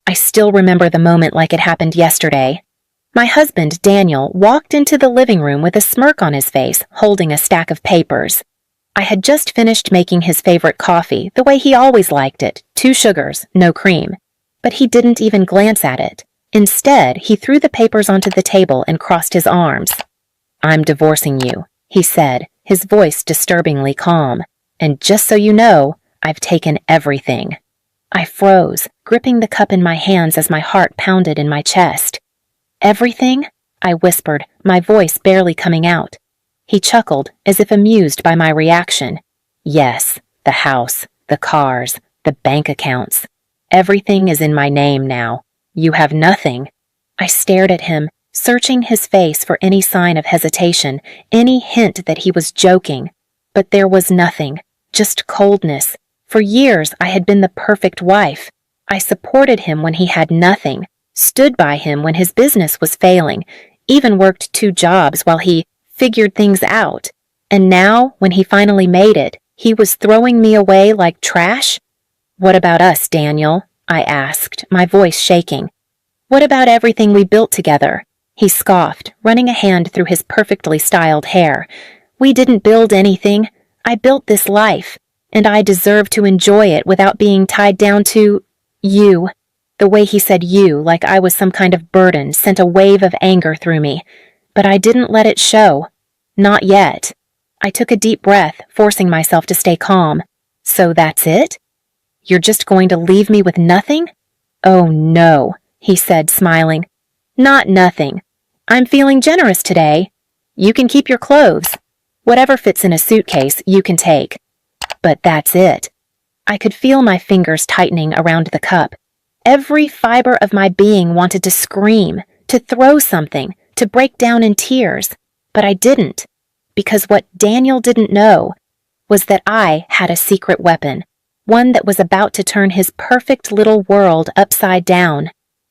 I still remember the moment like it happened yesterday. My husband, Daniel, walked into the living room with a smirk on his face, holding a stack of papers. I had just finished making his favorite coffee, the way he always liked it, 2 sugars, no cream. But he didn't even glance at it. Instead, he threw the papers onto the table and crossed his arms. "I'm divorcing you," he said, his voice disturbingly calm. "And just so you know, I've taken everything." I froze, gripping the cup in my hands as my heart pounded in my chest. "Everything?" I whispered, my voice barely coming out. He chuckled, as if amused by my reaction. "Yes, the house, the cars, the bank accounts. Everything is in my name now. You have nothing." I stared at him, searching his face for any sign of hesitation, any hint that he was joking. But there was nothing, just coldness. For years I had been the perfect wife. I supported him when he had nothing, stood by him when his business was failing, even worked 2 jobs while he figured things out. And now, when he finally made it, he was throwing me away like trash? "What about us, Daniel?" I asked, my voice shaking. "What about everything we built together?" He scoffed, running a hand through his perfectly styled hair. "We didn't build anything. I built this life, and I deserve to enjoy it without being tied down to you." The way he said "you" like I was some kind of burden sent a wave of anger through me. But I didn't let it show. Not yet. I took a deep breath, forcing myself to stay calm. "So that's it? You're just going to leave me with nothing?" "Oh no," he said, smiling. "Not nothing. I'm feeling generous today. You can keep your clothes. Whatever fits in a suitcase, you can take. But that's it." I could feel my fingers tightening around the cup. Every fiber of my being wanted to scream, to throw something, to break down in tears. But I didn't, because what Daniel didn't know was that I had a secret weapon, one that was about to turn his perfect little world upside down.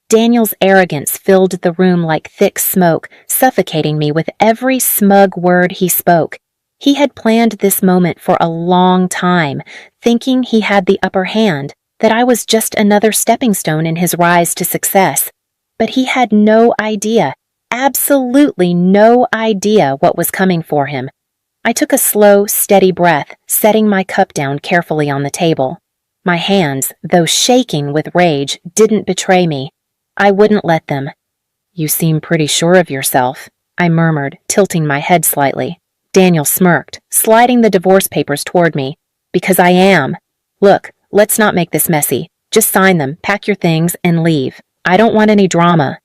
Daniel's arrogance filled the room like thick smoke, suffocating me with every smug word he spoke. He had planned this moment for a long time, thinking he had the upper hand, that I was just another stepping stone in his rise to success. But he had no idea, absolutely no idea what was coming for him. I took a slow, steady breath, setting my cup down carefully on the table. My hands, though shaking with rage, didn't betray me. I wouldn't let them. "You seem pretty sure of yourself," I murmured, tilting my head slightly. Daniel smirked, sliding the divorce papers toward me. "Because I am. Look, let's not make this messy. Just sign them, pack your things, and leave. I don't want any drama."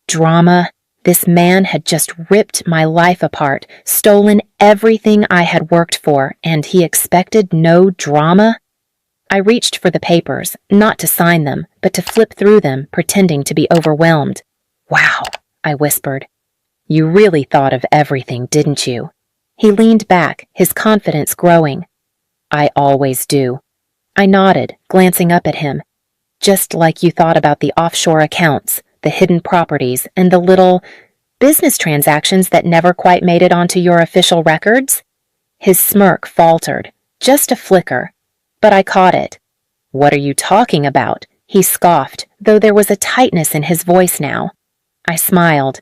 Drama? This man had just ripped my life apart, stolen everything I had worked for, and he expected no drama? I reached for the papers, not to sign them, but to flip through them, pretending to be overwhelmed. "Wow," I whispered. "You really thought of everything, didn't you?" He leaned back, his confidence growing. "I always do." I nodded, glancing up at him. "Just like you thought about the offshore accounts, the hidden properties, and the little business transactions that never quite made it onto your official records?" His smirk faltered, just a flicker, but I caught it. "What are you talking about?" he scoffed, though there was a tightness in his voice now. I smiled.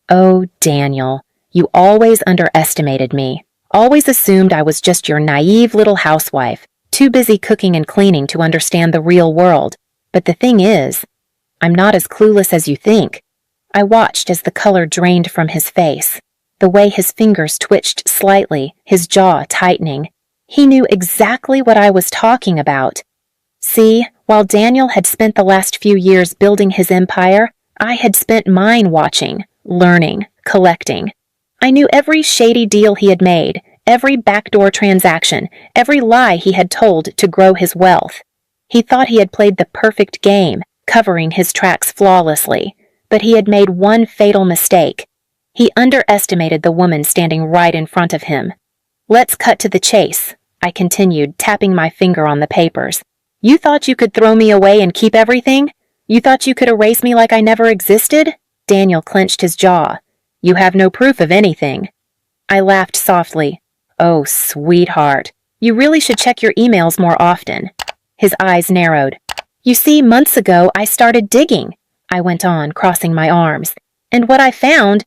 "Oh, Daniel, you always underestimated me, always assumed I was just your naive little housewife, too busy cooking and cleaning to understand the real world. But the thing is, I'm not as clueless as you think." I watched as the color drained from his face, the way his fingers twitched slightly, his jaw tightening. He knew exactly what I was talking about. See, while Daniel had spent the last few years building his empire, I had spent mine watching, learning, collecting. I knew every shady deal he had made, every backdoor transaction, every lie he had told to grow his wealth. He thought he had played the perfect game, covering his tracks flawlessly, but he had made one fatal mistake. He underestimated the woman standing right in front of him. "Let's cut to the chase," I continued, tapping my finger on the papers. "You thought you could throw me away and keep everything? You thought you could erase me like I never existed?" Daniel clenched his jaw. "You have no proof of anything." I laughed softly. "Oh, sweetheart, you really should check your emails more often." His eyes narrowed. You see, months ago I started digging, I went on, crossing my arms. And what I found,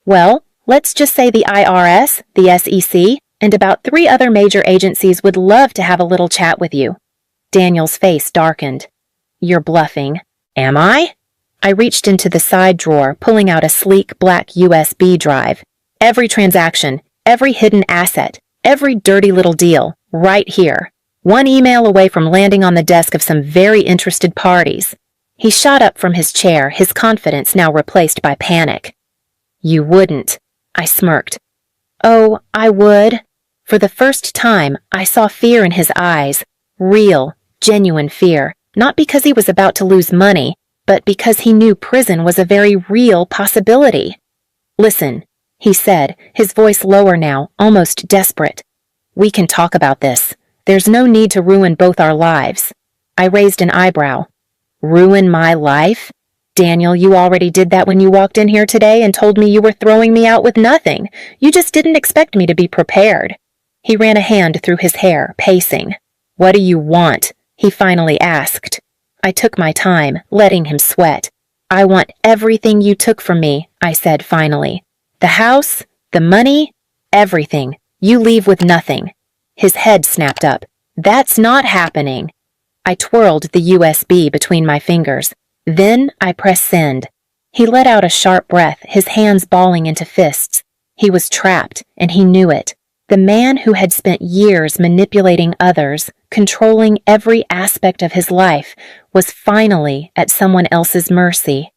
well, let's just say the IRS, the SEC, and about 3 other major agencies would love to have a little chat with you. Daniel's face darkened. You're bluffing. Am I? I reached into the side drawer, pulling out a sleek black USB drive. Every transaction, every hidden asset, every dirty little deal, right here. One email away from landing on the desk of some very interested parties. He shot up from his chair, his confidence now replaced by panic. You wouldn't, I smirked. Oh, I would. For the first time, I saw fear in his eyes. Real, genuine fear. Not because he was about to lose money, but because he knew prison was a very real possibility. Listen, he said, his voice lower now, almost desperate. We can talk about this. There's no need to ruin both our lives. I raised an eyebrow. Ruin my life? Daniel, you already did that when you walked in here today and told me you were throwing me out with nothing. You just didn't expect me to be prepared. He ran a hand through his hair, pacing. What do you want? He finally asked. I took my time, letting him sweat. I want everything you took from me, I said finally. The house, the money, everything. You leave with nothing. His head snapped up. That's not happening. I twirled the USB between my fingers. Then I pressed send. He let out a sharp breath, his hands balling into fists. He was trapped, and he knew it. The man who had spent years manipulating others, controlling every aspect of his life, was finally at someone else's mercy.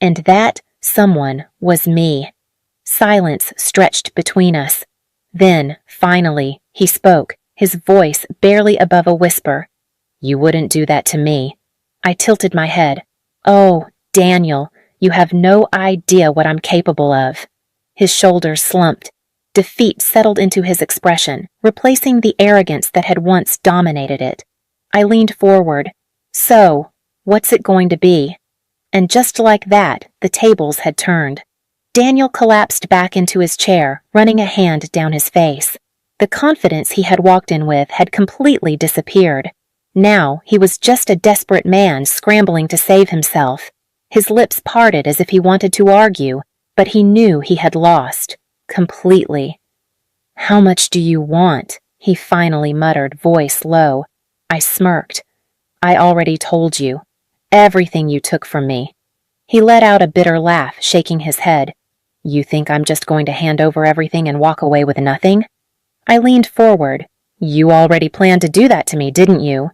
And that someone was me. Silence stretched between us. Then, finally, he spoke, his voice barely above a whisper. You wouldn't do that to me. I tilted my head. Oh, Daniel, you have no idea what I'm capable of. His shoulders slumped. Defeat settled into his expression, replacing the arrogance that had once dominated it. I leaned forward. So, what's it going to be? And just like that, the tables had turned. Daniel collapsed back into his chair, running a hand down his face. The confidence he had walked in with had completely disappeared. Now he was just a desperate man scrambling to save himself. His lips parted as if he wanted to argue, but he knew he had lost. Completely. How much do you want? He finally muttered, voice low. I smirked. I already told you. Everything you took from me. He let out a bitter laugh, shaking his head. You think I'm just going to hand over everything and walk away with nothing? I leaned forward. You already planned to do that to me, didn't you?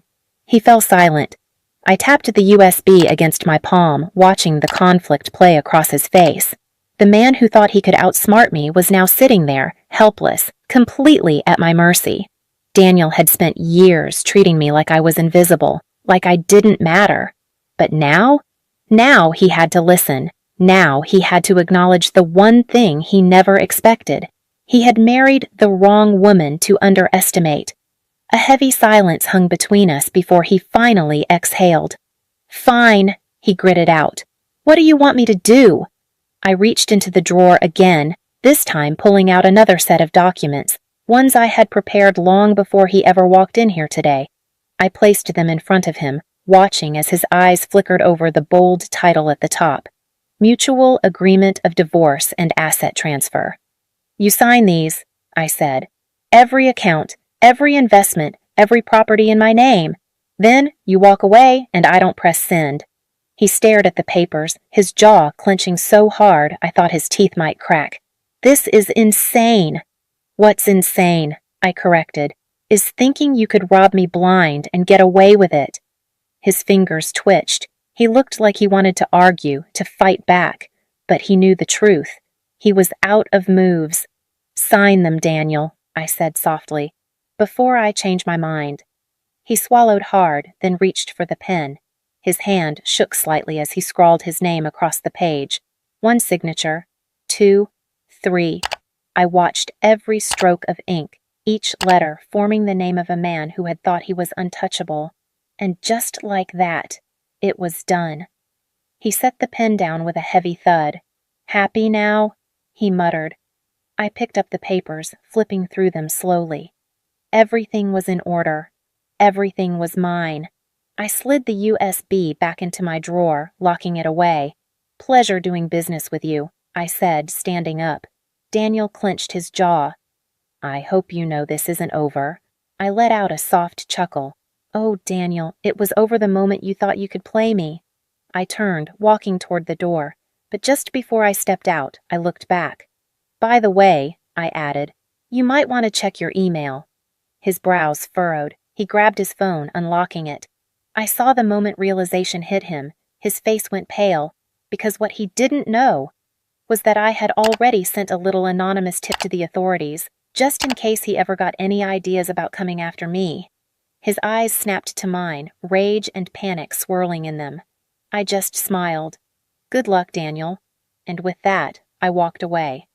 He fell silent. I tapped the USB against my palm, watching the conflict play across his face. The man who thought he could outsmart me was now sitting there, helpless, completely at my mercy. Daniel had spent years treating me like I was invisible, like I didn't matter. But now? Now he had to listen. Now he had to acknowledge the one thing he never expected. He had married the wrong woman to underestimate. A heavy silence hung between us before he finally exhaled. Fine, he gritted out. What do you want me to do? I reached into the drawer again, this time pulling out another set of documents, ones I had prepared long before he ever walked in here today. I placed them in front of him, watching as his eyes flickered over the bold title at the top. Mutual Agreement of Divorce and Asset Transfer. You sign these, I said. Every account, every investment, every property in my name. Then you walk away and I don't press send. He stared at the papers, his jaw clenching so hard I thought his teeth might crack. This is insane. What's insane, I corrected, is thinking you could rob me blind and get away with it. His fingers twitched. He looked like he wanted to argue, to fight back, but he knew the truth. He was out of moves. Sign them, Daniel, I said softly, before I change my mind. He swallowed hard, then reached for the pen. His hand shook slightly as he scrawled his name across the page. 1 signature, 2, 3. I watched every stroke of ink, each letter forming the name of a man who had thought he was untouchable. And just like that, it was done. He set the pen down with a heavy thud. Happy now? He muttered. I picked up the papers, flipping through them slowly. Everything was in order. Everything was mine. I slid the USB back into my drawer, locking it away. Pleasure doing business with you, I said, standing up. Daniel clenched his jaw. I hope you know this isn't over. I let out a soft chuckle. Oh, Daniel, it was over the moment you thought you could play me. I turned, walking toward the door, but just before I stepped out, I looked back. By the way, I added, you might want to check your email. His brows furrowed. He grabbed his phone, unlocking it. I saw the moment realization hit him. His face went pale, because what he didn't know was that I had already sent a little anonymous tip to the authorities, just in case he ever got any ideas about coming after me. His eyes snapped to mine, rage and panic swirling in them. I just smiled. Good luck, Daniel. And with that, I walked away.